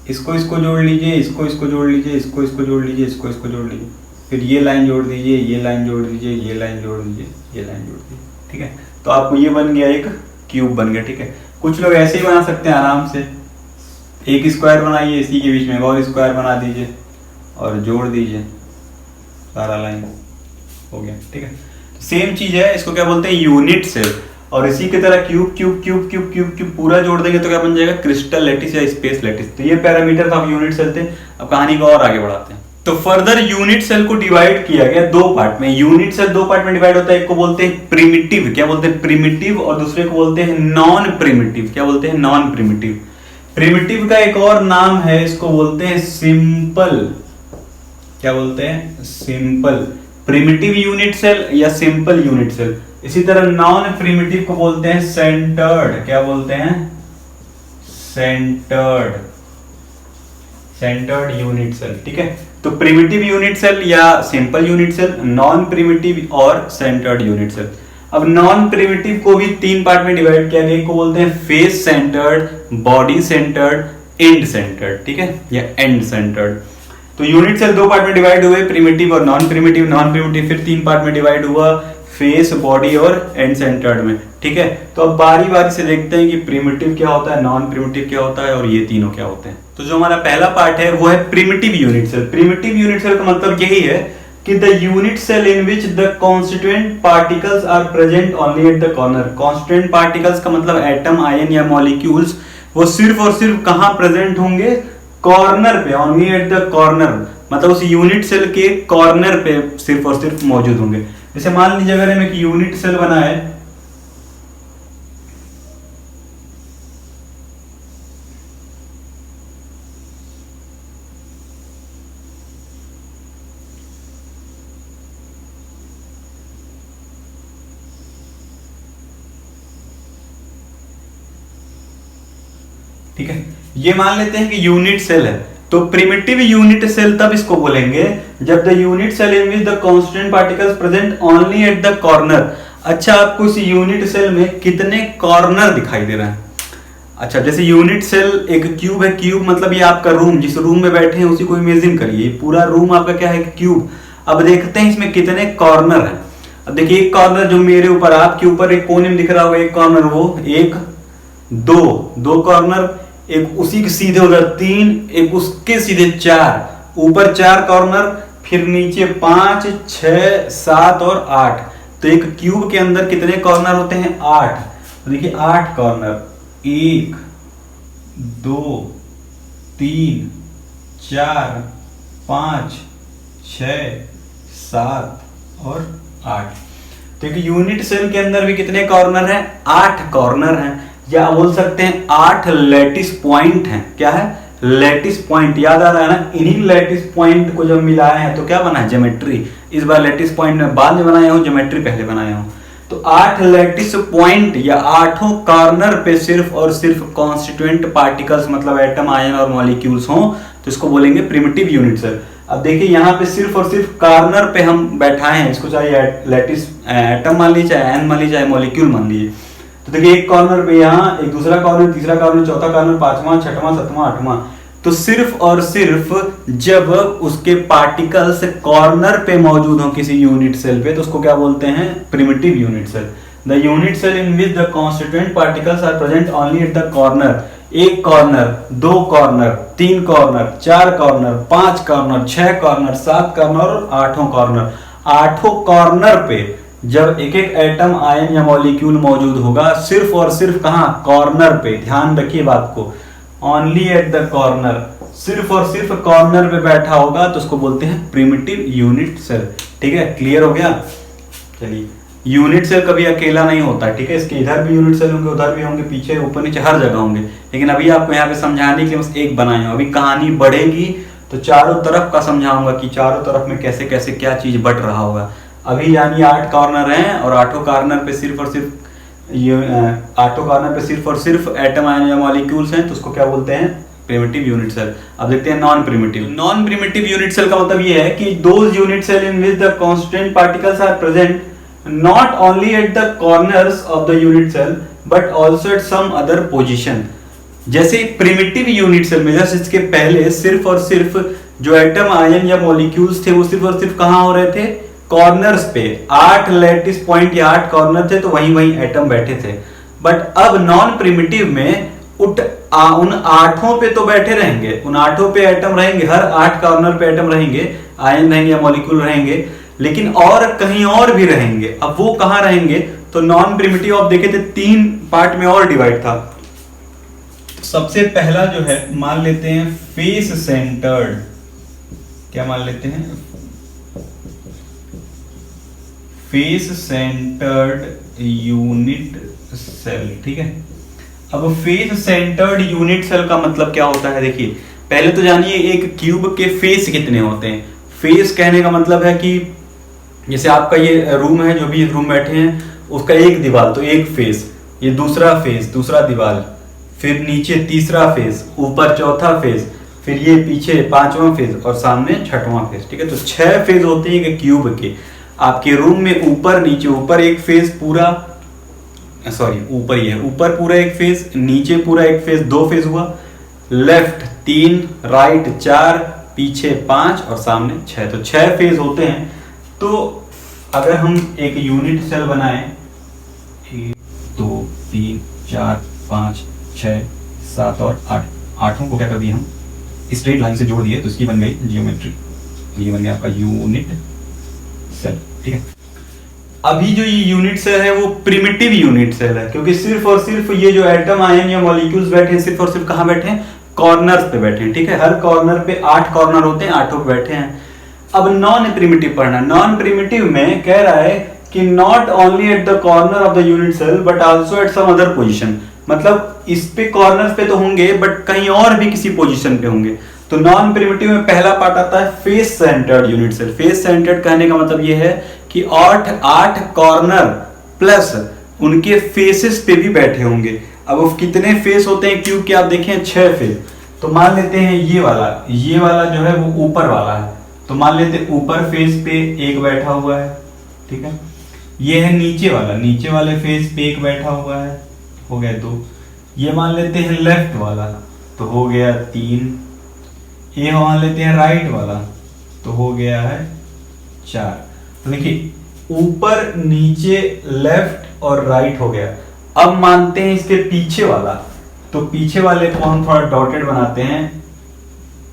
इसको जोड़ लीजिए, इसको जोड़ लीजिए, इसको जोड़ लीजिए, इसको जोड़ लीजिए, फिर ये लाइन जोड़ दीजिए, ये लाइन जोड़ दीजिए, ये लाइन जोड़ दीजिए, ये लाइन जोड़ दीजिए, ठीक है। तो आपको ये बन गया, एक क्यूब बन गया, ठीक है। कुछ लोग ऐसे ही बना सकते हैं आराम से, एक स्क्वायर बनाइए, इसी के बीच में और स्क्वायर बना दीजिए और जोड़ दीजिए, सारा लाइन हो गया, ठीक है। सेम चीज है, इसको क्या बोलते हैं यूनिट सेल। और इसी की तरह cube cube cube cube cube cube पूरा जोड़ देंगे तो क्या बन जाएगा क्रिस्टल लेटिस या स्पेस लेटिस। तो ये पैरामीटर ऑफ यूनिट सेल थे। अब कहानी को और आगे बढ़ाते हैं। तो फर्दर यूनिट सेल को डिवाइड किया गया 2 पार्ट में। यूनिट सेल 2 पार्ट में डिवाइड होता है, एक को बोलते हैं प्रिमिटिव, क्या बोलते हैं प्रिमिटिव, और दूसरे को बोलते हैं नॉन प्रिमिटिव, क्या बोलते हैं नॉन प्रिमिटिव। प्रिमिटिव का एक और नाम है, इसको बोलते हैं सिंपल, क्या बोलते हैं सिंपल, प्रिमिटिव यूनिट सेल या सिंपल यूनिट सेल। इसी तरह नॉन प्रिमिटिव को बोलते हैं सेंटर्ड, क्या बोलते हैं सेंटर्ड यूनिट सेल, ठीक है। तो प्रिमिटिव यूनिट सेल या simple unit cell, non primitive और सेंटर्ड यूनिट सेल। अब नॉन प्रिमिटिव को भी 3 पार्ट में डिवाइड किया गया, एक को बोलते हैं face centred, body centred, and centred, ठीक है, या एंड सेंटर्ड। तो यूनिट सेल 2 पार्ट में डिवाइड हुए, प्रिमिटिव और नॉन प्रिमिटिव। नॉन प्रिमिटिव फिर 3 पार्ट में डिवाइड हुआ, फेस, बॉडी और एंड सेंटर्ड में, ठीक है। तो अब बारी बारी से देखते हैं कि प्रिमिटिव क्या होता है, नॉन प्रिमिटिव क्या होता है और ये तीनों क्या होते हैं। तो जो हमारा पहला पार्ट है वो है primitive unit cell. Primitive unit cell का मतलब यही है कि the unit cell in which the constituent particles are present only at the corner. Constituent particles का मतलब एटम, आयन या मॉलिक्यूल्स, वो सिर्फ और सिर्फ कहां प्रेजेंट होंगे, कॉर्नर पे, ओनली एट द कॉर्नर, मतलब उस यूनिट सेल के कॉर्नर पे सिर्फ और सिर्फ मौजूद होंगे। जैसे मान लीजिए अगर हमें एक यूनिट सेल बना है, ठीक है, ये मान लेते हैं कि यूनिट सेल है। तो प्रिमिटिव यूनिट सेल तब इसको बोलेंगे जब the unit cell in which the constant particles present only at the corner. अच्छा, आपको इस यूनिट सेल में कितने कॉर्नर दिखाई दे रहा है? अच्छा, जैसे यूनिट सेल एक क्यूब है, क्यूब मतलब ये आपका रूम, जिस रूम में बैठे हैं उसी को इमेजिन करिए, पूरा रूम आपका क्या है, क्यूब। अब देखते हैं इसमें कितने कॉर्नर है। अब देखिए, एक कॉर्नर जो मेरे ऊपर, आपके ऊपर एक कोने में दिख रहा होगा एक कॉर्नर, वो 1 2 कॉर्नर, एक उसी के सीधे उधर 3, एक उसके सीधे 4, ऊपर 4 कॉर्नर, फिर नीचे 5 6 7 और 8। तो एक क्यूब के अंदर कितने कॉर्नर होते हैं, 8। तो देखिए 8 कॉर्नर, 1 2 3 4 5 6 7 और 8। तो एक यूनिट सेल के अंदर भी कितने कॉर्नर हैं, 8 कॉर्नर हैं, या बोल सकते हैं 8 लैटिस पॉइंट हैं। क्या है, लैटिस पॉइंट। याद आ रहा है ना, इन्हीं लैटिस पॉइंट को जब मिलाए हैं तो क्या बना है, ज्योमेट्री। इस बार लैटिस पॉइंट में बाद में बनाया हूं, ज्योमेट्री पहले बनाया हूं। तो 8 लैटिस पॉइंट या 8 कॉर्नर पे सिर्फ और सिर्फ कॉन्स्टिट्यूएंट पार्टिकल्स मतलब एटम, आयन और मॉलिक्यूल्स हों तो इसको बोलेंगे प्रिमिटिव यूनिट सेल। अब देखिए यहाँ पे सिर्फ और सिर्फ कॉर्नर पे हम बैठाए हैं, इसको चाहे लैटिस एटम मान लीजिए, चाहे आयन मान लीजिए, चाहे मॉलिक्यूल मान लीजिए। तो देखिए एक कॉर्नर पे यहाँ, एक दूसरा कॉर्नर, तीसरा कॉर्नर, चौथा कॉर्नर, 5वां 6वां 7वां 8वां। तो सिर्फ और सिर्फ जब उसके पार्टिकल्स कॉर्नर पे मौजूद हो किसी यूनिट सेल पे तो उसको क्या बोलते हैं, primitive unit cell. The unit cell in which the constituent particles are present only at the corner एक कॉर्नर, दो कॉर्नर, तीन कॉर्नर, चार कॉर्नर, पांच कॉर्नर, छह कॉर्नर, सात कॉर्नर और आठों कॉर्नर। आठों कॉर्नर पे जब एक एक एटम, आयन या मॉलिक्यूल मौजूद होगा, सिर्फ और सिर्फ कहां, कॉर्नर पे, ध्यान रखिए बात को, ओनली एट द कॉर्नर, सिर्फ और सिर्फ कॉर्नर पे बैठा होगा तो उसको बोलते हैं प्रिमिटिव यूनिट सेल। ठीक है, क्लियर हो गया। चलिए, यूनिट सेल कभी अकेला नहीं होता, ठीक है, इसके इधर भी यूनिट सेल होंगे, उधर भी होंगे, पीछे ऊपर नीचे हर जगह होंगे, लेकिन अभी आपको यहाँ पे समझाने के लिए बस एक बनाए हैं। अभी कहानी बढ़ेगी तो चारों तरफ का समझाऊंगा कि चारों तरफ में कैसे कैसे क्या चीज बट रहा होगा। अभी यानी 8 कॉर्नर हैं और आठों कॉर्नर पे सिर्फ और सिर्फ आठों कॉर्नर पे सिर्फ और सिर्फ एटम, आयन या मॉलिक्यूल्स हैं, तो उसको क्या बोलते हैं, प्रिमिटिव यूनिट सेल। अब देखते हैं non primitive. Non primitive unit cell का मतलब ये है कि those unit cell in which the constant particles are present not only at the corners of the unit cell but also at some other position। जैसे primitive unit cell में जैसे इसके पहले सिर्फ और सिर्फ जो एटम, आयन या मॉलिक्यूल्स थे वो सिर्फ और सिर्फ कहां हो रहे थे, कॉर्नर्स पे। 8 लैटिस पॉइंट या 8 कॉर्नर थे तो वहीं वहीं एटम बैठे थे। बट अब नॉन प्रिमिटिव में उन आठों पे तो बैठे रहेंगे, उन आठों पे एटम रहेंगे, हर 8 कॉर्नर पे एटम रहेंगे, आयन रहेंगे या मॉलिक्यूल रहेंगे, लेकिन और कहीं और भी रहेंगे। अब वो कहां रहेंगे, तो नॉन प्रिमिटिव आप देखे थे 3 पार्ट में और डिवाइड था। तो सबसे पहला जो है मान लेते हैं फेस सेंटर्ड, क्या मान लेते हैं, फेस सेंटर्ड यूनिट सेल। ठीक है, अब फेस सेंटर्ड यूनिट सेल का मतलब क्या होता है, देखिए पहले तो जानिए एक क्यूब के फेस कितने होते हैं। फेस कहने का मतलब है कि जैसे आपका ये रूम है, जो भी रूम बैठे हैं उसका एक दीवार तो एक फेस, ये दूसरा फेस, दूसरा दीवार, फिर नीचे तीसरा फेस, ऊपर चौथा फेस, फिर ये पीछे पांचवा फेस और सामने छठवां फेस। ठीक है, तो 6 फेस होते हैं एक क्यूब के। आपके रूम में ऊपर नीचे, ऊपर एक फेस पूरा, सॉरी ऊपर ही है, ऊपर पूरा एक फेस, नीचे पूरा एक फेस, 2 फेस हुआ, लेफ्ट 3, राइट 4, पीछे 5 और सामने 6, तो 6 फेस होते हैं। तो अगर हम एक यूनिट सेल बनाएं, 1 2 3 4 5 6 7 और 8, आठों को क्या कर दिए हम, स्ट्रेट लाइन से जोड़ दिए, तो इसकी बन गई जियोमेट्री, ये बन गया आपका यूनिट सेल। ठीक है, अभी जो ये यूनिट सेल है वो प्रिमिटिव यूनिट सेल है, क्योंकि सिर्फ और सिर्फ ये जो एटम, आयन या मॉलिक्यूल्स बैठे हैं सिर्फ और सिर्फ कहां बैठे हैं, कॉर्नर्स पे बैठे हैं। ठीक है, हर कॉर्नर पे 8 कॉर्नर होते हैं, आठों पे बैठे हैं। अब नॉन प्रिमिटिव पढ़ना। नॉन प्रिमिटिव में कह रहा है कि not only at the corner of the unit cell but also at some other position, मतलब इस पे कॉर्नर्स पे तो होंगे बट कहीं और भी किसी पोजीशन पे होंगे। तो नॉन प्रिमिटिव में पहला पार्ट आता है face centred unit cell. Face centred कहने का मतलब ये है कि 8 कॉर्नर प्लस उनके फेसेस पे भी बैठे होंगे। अब वो कितने फेस होते हैं क्यूब के, आप देखें 6 फेस। तो मान लेते हैं ये वाला जो है वो ऊपर वाला है, तो मान लेते हैं ऊपर फेस पे एक बैठा हुआ है। ठीक है, ये है नीचे वाले फेस पे एक बैठा हुआ है, हो गया 2। ये मान लेते हैं लेफ्ट वाला, तो हो गया 3। ये मान लेते हैं राइट वाला, तो हो गया है 4। तो देखिए ऊपर नीचे लेफ्ट और राइट हो गया। अब मानते हैं इसके पीछे वाला, तो पीछे वाले को हम थोड़ा डॉटेड बनाते हैं।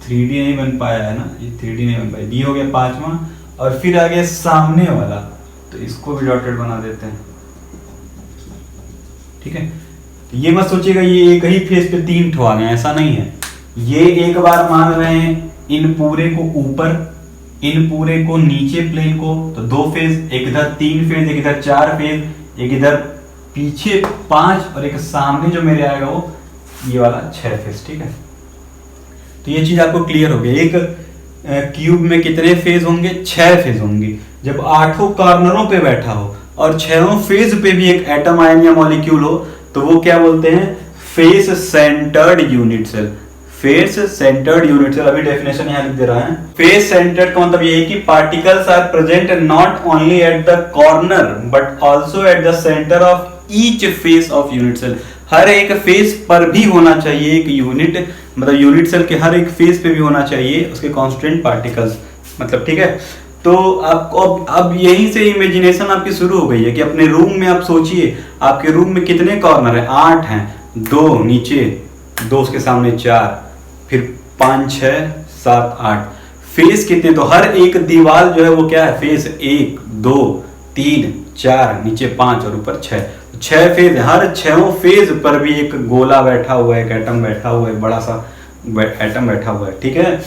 3D नहीं बन पाया है ना, ये 3D नहीं बन पाया। ये हो गया 5वां, और फिर आ गया सामने वाला, तो इसको भी डॉटेड बना देते हैं। ठीक है, तो ये मत सोचिएगा ये एक ही फेस पे 3 ठो आ गए, ऐसा नहीं है। ये एक बार मान रहे हैं इन पूरे को ऊपर, इन पूरे को नीचे प्लेन को, तो 2 फेज, एक इधर 3 फेज, एक इधर 4 फेज, एक इधर पीछे 5 और एक सामने जो मेरे आएगा वो ये वाला 6 फेज। ठीक है, तो ये चीज आपको क्लियर हो गई। एक क्यूब में कितने फेज होंगे, 6 फेज होंगे। जब 8 कॉर्नरों पे बैठा हो और 6 फेज पे भी एक एटम, आयन या मॉलिक्यूल हो, तो वो क्या बोलते हैं, face centred unit cell. Face centred unit cell, अभी डेफिनेशन यहां लिख दे रहा है। फेस सेंटर्ड का मतलब ये है कि particles are present not only at the corner but also at the centre of each face of unit cell. हर एक फेस पर भी होना चाहिए एक यूनिट, मतलब यूनिट सेल के हर एक फेस पे भी होना चाहिए उसके कांस्टेंट पार्टिकल्स, मतलब। ठीक है, तो आपको अब यहीं से इमेजिनेशन आपकी शुरू हो गई है कि अपने रूम में आप सोचिए आपके रूम में कितने कॉर्नर है, 8 हैं, 2 नीचे, 2 उसके सामने 4, फिर 5 6 7 8। फेस कितने, तो हर एक दीवार जो है वो क्या है, फेस 1 2 3 4, नीचे 5 और ऊपर 6, 6 फेज है। हर 6 फेज पर भी एक गोला बैठा हुआ है, एक एटम बैठा हुआ है, बड़ा सा एटम बैठा हुआ है, ठीक है।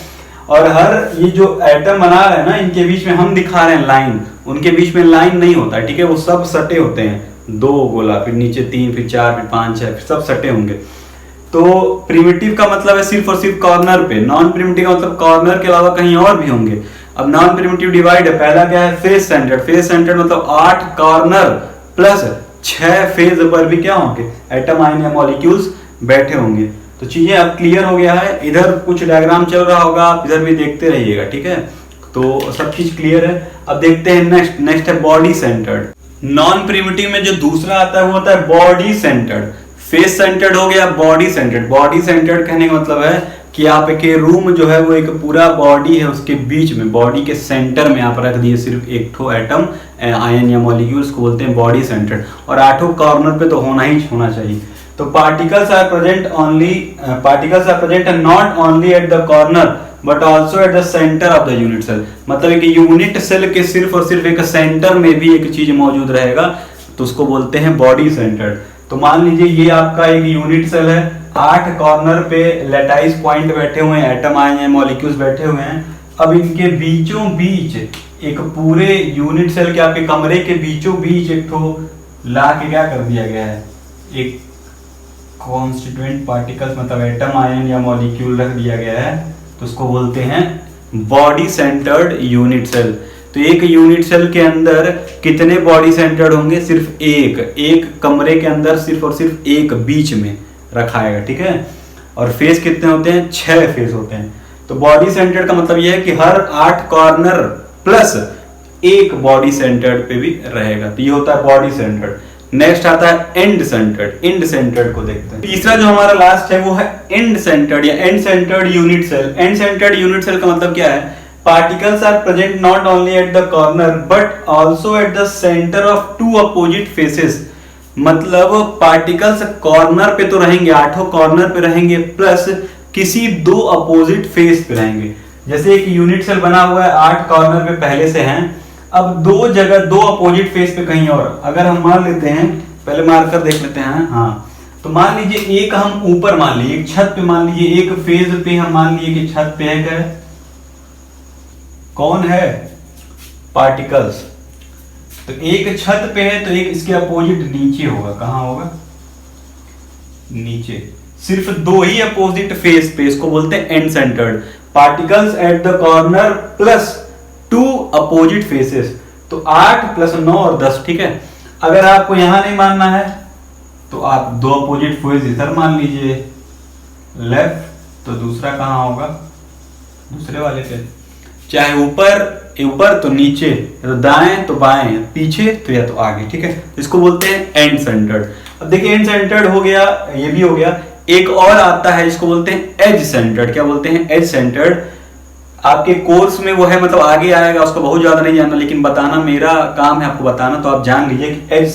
और हर ये जो एटम बना रहे हैं ना, इनके बीच में हम दिखा रहे हैं लाइन, उनके बीच में लाइन नहीं होता है, ठीक है। वो सब सटे होते हैं, 2 गोला, फिर नीचे 3, फिर 4, फिर 5 6, फिर सब सटे होंगे। तो प्रिमिटिव का मतलब है सिर्फ और सिर्फ कॉर्नर पे, नॉन प्रिमिटिव का मतलब कॉर्नर के अलावा कहीं और भी होंगे। अब नॉन प्रिमिटिव डिवाइड है, पहला क्या है, फेस सेंटर्ड। फेस सेंटर्ड मतलब 8 कॉर्नर प्लस 6 फेज पर भी क्या होंगे, एटम आयन या मॉलिक्यूल्स बैठे होंगे। तो चीजें अब क्लियर हो गया है, इधर कुछ डायग्राम चल रहा होगा, आप इधर भी देखते रहिएगा, ठीक है। तो सब चीज क्लियर है। अब देखते हैं नेक्स्ट है बॉडी सेंटर्ड। नॉन प्रिमिटिव में जो दूसरा आता है वो होता है बॉडी सेंटर्ड। फेस सेंटर्ड हो गया, बॉडी सेंटर्ड। बॉडी सेंटर्ड कहने का मतलब है कि आपके रूम जो है वो एक पूरा बॉडी है, उसके बीच में बॉडी के सेंटर में आप रख दिए सिर्फ एक ठो एटम आयन या मॉलिक्यूल्स को बोलते हैं बॉडी सेंटर्ड। और 8 कॉर्नर पे तो होना ही होना चाहिए। तो particles are present not only at the corner but also at the centre of the unit cell. मतलब एक यूनिट सेल के सिर्फ और सिर्फ एक सेंटर में भी एक चीज मौजूद रहेगा, तो उसको बोलते हैं बॉडी सेंटर्ड। तो मान लीजिए ये आपका एक यूनिट सेल है, 8 कॉर्नर पे लैटाइस पॉइंट बैठे हुए हैं, एटम आए हैं, मॉलिक्यूल्स बैठे हुए हैं। अब इनके बीचों बीच एक पूरे यूनिट सेल के आपके कमरे के बीचों बीच एक ठो ला के क्या कर दिया गया है, एक कॉन्स्टिट्यूएंट पार्टिकल्स मतलब एटम आयन या मॉलिक्यूल रख दिया गया है, तो उसको बोलते हैं बॉडी सेंटर्ड यूनिट सेल। तो एक यूनिट सेल के अंदर कितने बॉडी सेंटर्ड होंगे, सिर्फ एक कमरे के अंदर सिर्फ और सिर्फ एक बीच में रखाएगा, ठीक है। और फेस कितने होते हैं, 6 फेस होते हैं। तो बॉडी सेंटर्ड का मतलब यह है कि हर 8 कॉर्नर प्लस एक बॉडी सेंटर्ड पे भी रहेगा, तो ये होता है बॉडी सेंटर्ड। नेक्स्ट आता है एंड सेंटर्ड। एंड सेंटर्ड को देखते हैं। तीसरा जो हमारा लास्ट है वो है एंड सेंटर्ड या end centred unit cell. End centred unit cell का मतलब क्या है, particles are present not only at the corner but also at the centre of 2 opposite faces. मतलब पार्टिकल्स कॉर्नर पे तो रहेंगे, 8 कॉर्नर पे रहेंगे, प्लस किसी 2 अपोजिट फेस पे रहेंगे। जैसे एक यूनिट सेल बना हुआ है, 8 कॉर्नर पे पहले से हैं, अब 2 जगह 2 अपोजिट फेस पे कहीं और, अगर हम मान लेते हैं, पहले मार्कर देख लेते हैं, हाँ। तो मान लीजिए एक हम ऊपर मान लीजिए, एक छत पे मान लीजिए, एक फेज पे हम मान लीजिए कि छत पे है, क्या कौन है, पार्टिकल्स। तो एक छत पे है तो एक इसके अपोजिट नीचे होगा, कहां होगा, नीचे। सिर्फ 2 ही अपोजिट फेस पे, इसको बोलते हैं and centred. Particles eight the corner plus 2 opposite faces. तो 8 प्लस 9 और 10, ठीक है। अगर आपको यहां नहीं मानना है तो आप 2 अपोजिट फेस इधर मान लीजिए, लेफ्ट, तो दूसरा कहां होगा, दूसरे वाले पे, चाहे ऊपर तो नीचे, या तो दाएं तो बाएं, पीछे तो या तो आगे, ठीक है। इसको बोलते हैं एंड सेंटर्ड। अब देखिए एंड सेंटर्ड हो गया, ये भी हो गया। एक और आता है, इसको बोलते हैं एज सेंटर्ड। क्या बोलते हैं, एज सेंटर्ड। आपके कोर्स में वो है, मतलब आगे आएगा, उसको बहुत ज्यादा नहीं जानना, लेकिन बताना मेरा काम है आपको बताना, तो आप जान लीजिए कि एज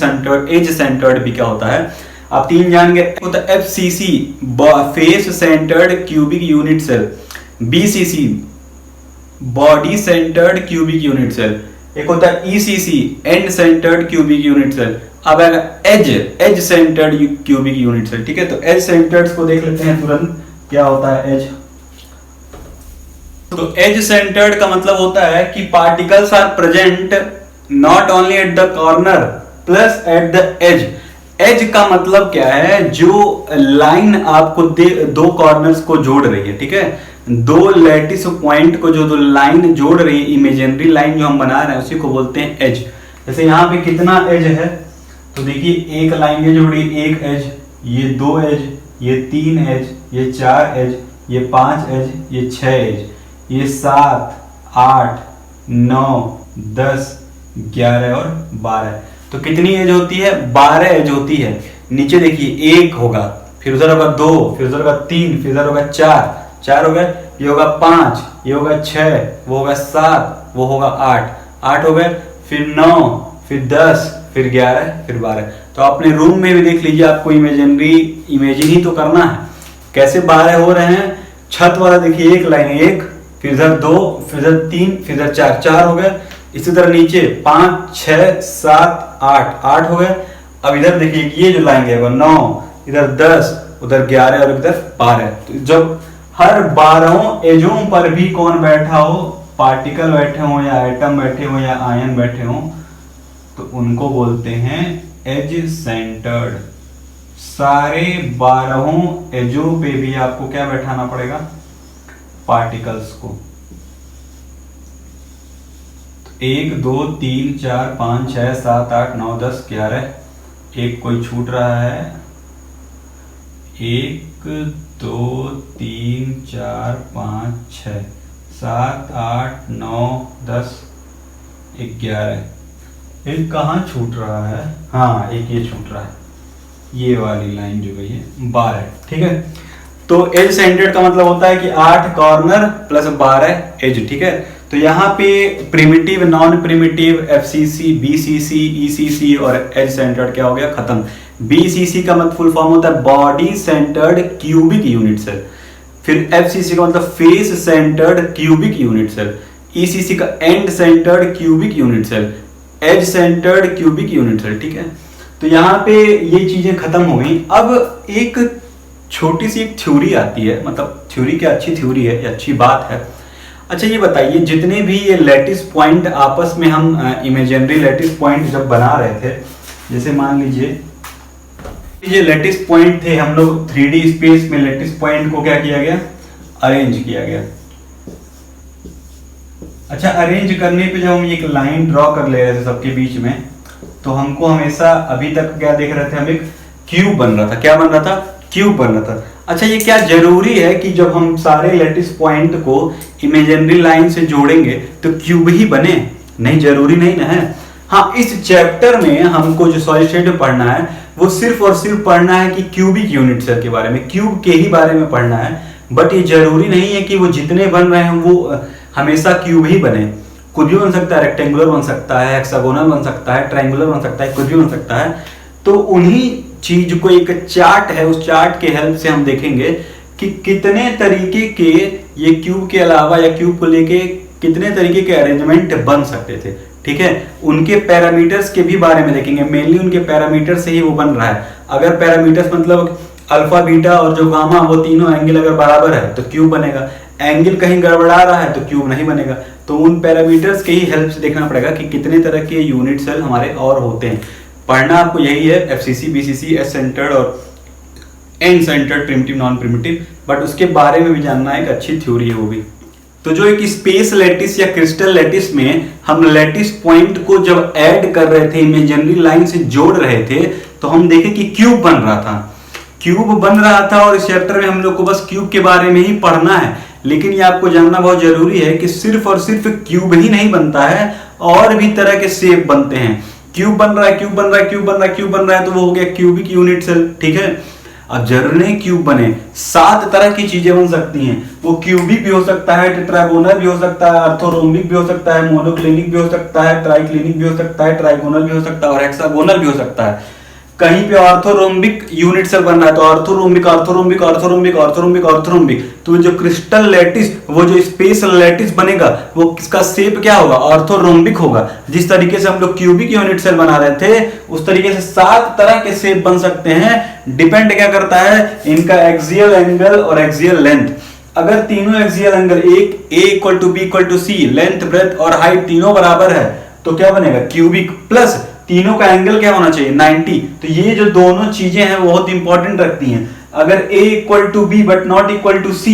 सेंटर्ड भी क्या होता है। आप 3 जान गए, होता है FCC face centred cubic unit cell, BCC body centred cubic unit cell, एक होता है ECC end centred cubic unit cell. अब आएगा edge centred cubic unit cell, ठीक है। तो एज सेंटर्ड को देख लेते हैं तुरंत, क्या होता है एज। तो एज सेंटर्ड का मतलब होता है कि particles are present not only at the corner plus at the edge. Edge का मतलब क्या है, जो लाइन आपको 2 कॉर्नर्स को जोड़ रही है, ठीक है। 2 लैटिस पॉइंट को जो 2 लाइन जोड़ रही है, इमेजिनरी लाइन जो हम बना रहे हैं, उसी को बोलते हैं एज। जैसे यहाँ पे कितना एज है, तो देखिए एक लाइन ये जोड़ी, एक एज, ये 2 एज, ये 3 एज, ये 4 एज, ये 5 एज, ये 6 एज, ये 7 8 9 10 11 और 12। तो कितनी एज होती है, 12 एज होती है। नीचे देखिए 1 होगा, फिर उधर होगा 2, फिर उधर होगा 3, फिर उधर होगा 4 हो गए, ये होगा 5, ये होगा 6, वो होगा 7, वो होगा 8 हो गए, फिर 9, फिर 10, फिर 11, फिर 12। तो अपने रूम में भी देख लीजिए, आपको इमेजिन ही तो करना है। कैसे 12 हो रहे हैं? छत वाला देखिए एक लाइन, एक, फिर इधर 2, फिर इधर 3, फिर इधर 4, 4 हो गए। इसी तरह नीचे 5, 6, 7, 8, 8 हो गए। अब इधर देखिए ये जो लाइन है वो 9, इधर 10, उधर 11 और इधर 12। तो जब हर 12 एजों पर भी कौन बैठा हो, पार्टिकल बैठे हो या एटम बैठे हो या आयन बैठे हो, तो उनको बोलते हैं एज सेंटर्ड। सारे 12 एजों पे भी आपको क्या बैठाना पड़ेगा? पार्टिकल्स को। 1, 2, 3, 4, 5, 6, 7, 8, 9, 10, 11। एक कोई छूट रहा है। 1, 2, 3, 4, 5, 6, 7, 8, 9, 10, 11। एक कहाँ छूट रहा है? हाँ, एक ये छूट रहा है, ये वाली लाइन जो गई है 12। ठीक है, तो एज सेंटर्ड का मतलब होता है कि 8 कॉर्नर प्लस 12 एज। ठीक है, तो यहाँ पे primitive, non primitive, FCC, BCC, ECC और एज सेंटर्ड क्या हो गया? खत्म। बीसीसी का मतलब फुल फॉर्म होता है body centred cubic unit cell. फिर एफसीसी का मतलब face centred cubic unit cell. ECC का end centred cubic unit cell. Edge centred cubic unit cell. ठीक है, तो यहाँ पे ये चीजें खत्म हो गई। अब एक छोटी सी एक थ्योरी आती है, मतलब थ्योरी क्या अच्छी थ्योरी है, अच्छी बात है। अच्छा ये बताइए, जितने भी ये लैटिस पॉइंट आपस में हम इमेजिनरी लैटिस पॉइंट जब बना रहे थे, जैसे मान लीजिए ये लैटिस पॉइंट थे, हम लोग 3D स्पेस में लैटिस पॉइंट को क्या किया गया? अरेंज किया गया। अच्छा, अरेंज करने पे जब हम एक लाइन ड्रॉ कर ले रहे थे सबके बीच में, तो हमको हमेशा अभी तक क्या देख रहे थे? हम एक क्यूब बन रहा था। क्या बन रहा था? क्यूब बन रहा था। अच्छा, ये क्या जरूरी है कि जब हम सारे लैटिस पॉइंट को इमेजिनरी लाइन से जोड़ेंगे तो क्यूब ही बने? नहीं, जरूरी नहीं ना है। हाँ, इस चैप्टर में हमको जो सॉलिड स्टेट में पढ़ना है वो सिर्फ और सिर्फ पढ़ना है कि क्यूबिक यूनिट सेल के बारे में, क्यूब के ही बारे में पढ़ना है। बट ये जरूरी नहीं है कि वो जितने बन रहे हैं वो हमेशा क्यूब ही बने। कुछ भी बन सकता है, रेक्टेंगुलर बन सकता है, हेक्सागोनल बन सकता है, ट्रायंगुलर बन सकता है, कुछ भी बन सकता है। तो उन्हीं चीज को एक चार्ट है, उस चार्ट के हेल्प से हम देखेंगे कि कितने तरीके के ये क्यूब के अलावा या क्यूब को लेके कितने तरीके के अरेंजमेंट बन सकते थे। ठीक है, उनके पैरामीटर्स के भी बारे में देखेंगे। मेनली उनके पैरामीटर से ही वो बन रहा है। अगर पैरामीटर्स मतलब अल्फा, बीटा और जो गामा, वो तीनों एंगल अगर बराबर है तो क्यूब बनेगा। एंगल कहीं गड़बड़ा रहा है तो क्यूब नहीं बनेगा। तो उन पैरामीटर्स के ही हेल्प से देखना पड़ेगा कि कितने तरह के यूनिट सेल हमारे और होते हैं। पढ़ना आपको यही है, एफसीसी, बीसीसी, एस सेंटर्ड और end centred, primitive, non primitive. But उसके बारे में भी जानना है, एक अच्छी थ्योरी है वो भी। तो जो एक स्पेस लैटिस या क्रिस्टल लैटिस में हम लैटिस पॉइंट को जब ऐड कर रहे थे, इमेजिनरी लाइन से जोड़ रहे थे, तो हम देखे कि क्यूब बन रहा था। क्यूब बन रहा था और इस चैप्टर में हम लोग को बस क्यूब के बारे में ही पढ़ना है। लेकिन ये आपको जानना बहुत जरूरी है कि सिर्फ और सिर्फ क्यूब ही नहीं बनता है, और भी तरह के शेप बनते हैं। क्यूब बन रहा है, क्यूब बन रहा है, क्यूब बन रहा है, क्यूब बन रहा है, तो वो हो गया क्यूबिक यूनिट सेल। ठीक है, अब जरूरी क्यूब बने, 7 तरह की चीजें बन सकती हैं। वो क्यूबिक भी हो सकता है, टेट्रागोनल भी हो सकता है, ऑर्थोरोम्बिक भी हो सकता है, मोनोक्लिनिक भी हो सकता है, ट्राइक्लिनिक भी हो सकता है, ट्राइगोनल भी हो सकता है और हेक्सागोनल भी हो सकता है। कहीं पे ऑर्थोरोम्बिक यूनिट सेल बन रहा है तो orthorhombic, orthorhombic, orthorhombic, orthorhombic, orthorhombic. तो जो क्रिस्टल लैटिस, वो जो स्पेस लैटिस बनेगा, वो किसका शेप क्या होगा? ऑर्थोरोम्बिक होगा। जिस तरीके से हम लोग क्यूबिक यूनिट सेल बना रहे थे, उस तरीके से 7 तरह के शेप बन सकते हैं। डिपेंड क्या करता है? इनका एक्सियल एंगल और एक्सियल लेंथ। अगर तीनों एक्सियल एंगल एक A equal to B equal to C, length, breadth और हाइट तीनों बराबर है, तो क्या बनेगा? क्यूबिक। प्लस तीनों का एंगल क्या होना चाहिए? 90। तो ये जो दोनों चीजें हैं वो बहुत इंपॉर्टेंट रखती हैं। अगर A equal to B but not equal to C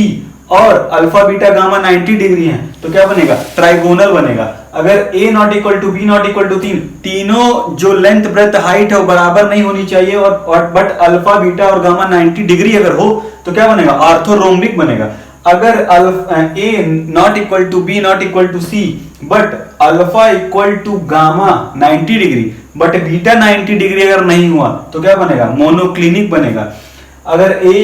और अल्फा, बीटा, गामा 90 डिग्री है, तो क्या बनेगा? ट्राइगोनल बनेगा। अगर A not equal to B not equal to 3, तीनों जो लेंथ, ब्रेथ, हाइट है वो बराबर नहीं होनी चाहिए, और बट अल्फा, बीटा और गामा 90 डिग्री अगर हो तो क्या बनेगा? ऑर्थोरोम्बिक बनेगा। अगर A not equal to B not equal to C but alpha equal to gamma 90 degree but beta 90 degree अगर नहीं हुआ तो क्या बनेगा? मोनोक्लिनिक बनेगा। अगर A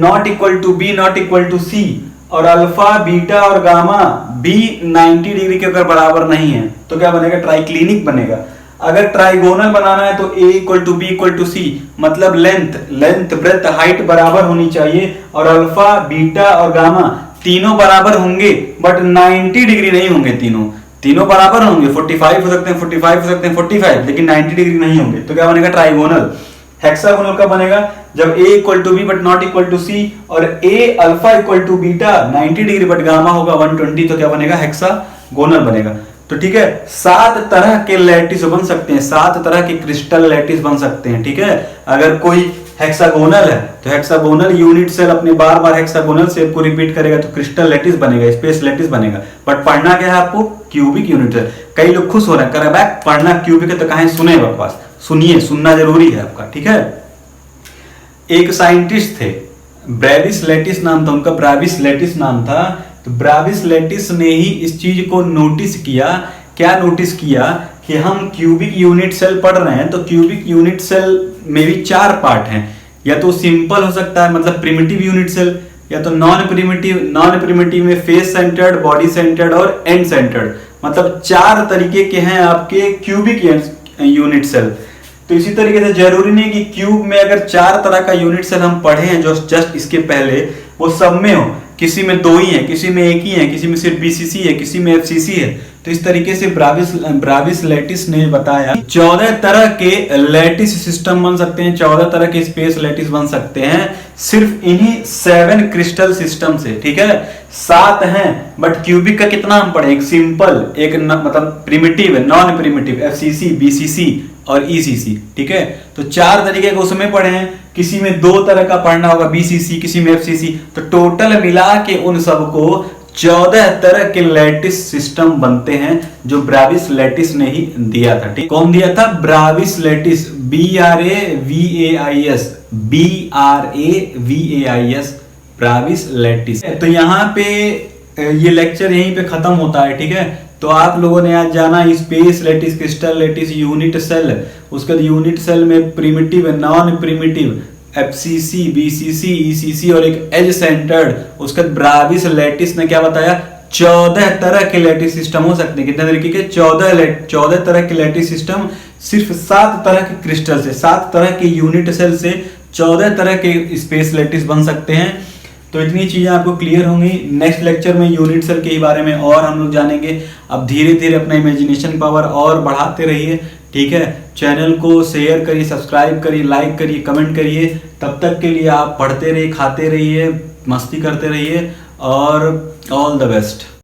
not equal to B not equal to C और अल्फा, बीटा और गामा B 90 डिग्री के अगर बराबर नहीं है तो क्या बनेगा? ट्राइक्लिनिक बनेगा। अगर ट्राइगोनल बनाना है तो a equal to B equal to C, मतलब लेंथ ब्रेथ हाइट बराबर होनी चाहिए, और अल्फा बीटा और गामा तीनों बराबर होंगे, बट 90 डिग्री नहीं होंगे। तीनों बराबर होंगे, 45 हो सकते हैं, 45 हो सकते हैं, 45, लेकिन 90 डिग्री नहीं होंगे। तो क्या बनेगा ट्राइगोनल। हेक्सागोनल का बनेगा जब a equal to B but not equal to C, और a alpha equal to beta 90 degree but gamma होगा 120, तो क्या बनेगा हेक्सागोनल बनेगा। तो ठीक है, 7 तरह के लैटिस बन सकते हैं, 7 तरह के क्रिस्टल लैटिस बन सकते हैं। ठीक है, अगर कोई हेक्सागोनल है तो हेक्सागोनल यूनिट सेल अपने बार बार हेक्सागोनल शेप को रिपीट करेगा तो क्रिस्टल लैटिस बनेगा, स्पेस लैटिस बनेगा। बट पढ़ना क्या है आपको, क्यूबिक यूनिट सेल। कई लोग खुश हो रहे हैं, कर रहे हैं पढ़ना क्यूबिक है तो कहीं सुने बकवास, सुनिए, सुनना जरूरी है आपका। ठीक है, एक साइंटिस्ट थे, ब्रेविस लैटिस नाम था उनका, ब्रेविस लैटिस नाम था। तो ब्रेविस लैटिस ने ही इस चीज को नोटिस किया। क्या नोटिस किया कि हम क्यूबिक यूनिट सेल पढ़ रहे हैं, तो क्यूबिक यूनिट सेल में भी 4 पार्ट हैं। या तो सिंपल हो सकता है, मतलब प्रिमिटिव यूनिट सेल, या तो नॉन प्रिमिटिव में फेस सेंटर्ड, बॉडी सेंटर्ड और एंड सेंटर्ड, मतलब 4 तरीके के हैं आपके क्यूबिक यूनिट सेल। तो इसी तरीके से जरूरी नहीं कि क्यूब में अगर 4 तरह का यूनिट सेल हम पढ़े हैं जो जस्ट इसके पहले, वो सब में हो, किसी में 2 ही है, किसी में 1 ही है, किसी में सिर्फ बीसीसी है, किसी में एफसीसी है। तो इस तरीके से ब्रेविस लैटिस ने बताया 14 तरह के लैटिस सिस्टम बन सकते हैं, 14 तरह के स्पेस लैटिस बन सकते हैं सिर्फ इन्हीं 7 क्रिस्टल सिस्टम से। ठीक है, 7 हैं, बट क्यूबिक का कितना हम पढ़े, एक सिंपल, एक मतलब primitive, non primitive, FCC, BCC और ईसीसी। ठीक है, तो 4 तरीके के उसमें पढ़े हैं, किसी में 2 तरह का पढ़ना होगा, बीसीसी, किसी में एफसीसी। तो टोटल मिला के उन सबको 14 तरह के लैटिस सिस्टम बनते हैं जो ब्रेविस लैटिस ने ही दिया था। ठीक, कौन दिया था, Brevis lattice, BRAVAIS, Brevis lattice. तो यहाँ पे ये लेक्चर यहीं पे खत्म होता है। ठीक है, तो आप लोगों ने आज जाना space lattice, crystal lattice, unit cell, उसके बाद यूनिट सेल में primitive, non primitive, FCC, BCC, ECC और एक एज सेंटर्ड। उसके बाद ब्रेविस लैटिस ने क्या बताया, 14 तरह के लैटिस सिस्टम हो सकते हैं। कितने तरीके के, 14 तरह के लैटिस सिस्टम सिर्फ 7 तरह के क्रिस्टल से, 7 तरह के यूनिट सेल से 14 तरह के स्पेस लैटिस बन सकते हैं। तो इतनी चीजें आपको क्लियर होंगी। नेक्स्ट लेक्चर में यूनिट सेल के ही बारे में और हम लोग जानेंगे। अब धीरे धीरे अपना इमेजिनेशन पावर और बढ़ाते रहिए। ठीक है, चैनल को शेयर करिए, सब्सक्राइब करिए, लाइक करिए, कमेंट करिए। तब तक के लिए आप पढ़ते रहिए, खाते रहिए, मस्ती करते रहिए, और ऑल द बेस्ट।